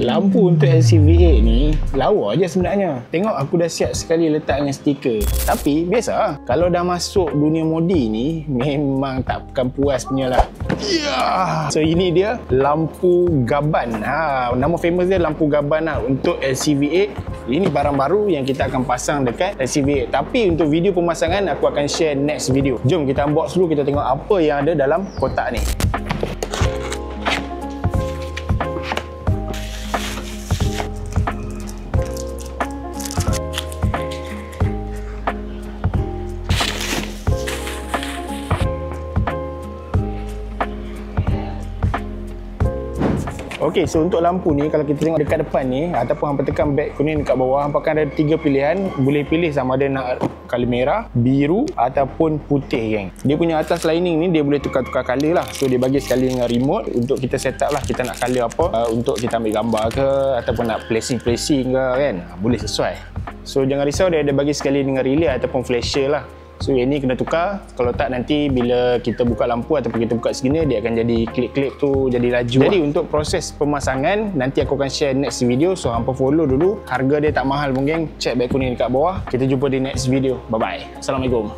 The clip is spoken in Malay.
Lampu untuk LCV8 ni lawa je sebenarnya. Tengok aku dah siap sekali letak dengan stiker. Tapi biasa kalau dah masuk dunia modi ni memang takkan puas punya lah. So ini dia lampu gaban. Nama famous dia lampu gaban lah untuk LCV8. Ini barang baru yang kita akan pasang dekat LCV8. Tapi untuk video pemasangan aku akan share next video. Jom kita unbox dulu, kita tengok apa yang ada dalam kotak ni. Okey, so untuk lampu ni kalau kita tengok dekat depan ni ataupun hampa tekan back kuning dekat bawah, hampa akan ada 3 pilihan. Boleh pilih sama ada nak color merah, biru ataupun putih, geng. Dia punya atas lining ni dia boleh tukar-tukar color lah. So dia bagi sekali dengan remote untuk kita set up lah kita nak color apa, untuk kita ambil gambar ke ataupun nak placing ke kan. Boleh sesuai. So jangan risau, dia ada bagi sekali dengan relay ataupun flasher lah. So yang ni kena tukar, kalau tak nanti bila kita buka lampu ataupun kita buka segini dia akan jadi klip-klip tu jadi laju. Jadi untuk proses pemasangan nanti aku akan share next video. So hampa follow dulu. Harga dia tak mahal pun, geng. Check back kuning dekat bawah. Kita jumpa di next video. Bye bye. Assalamualaikum.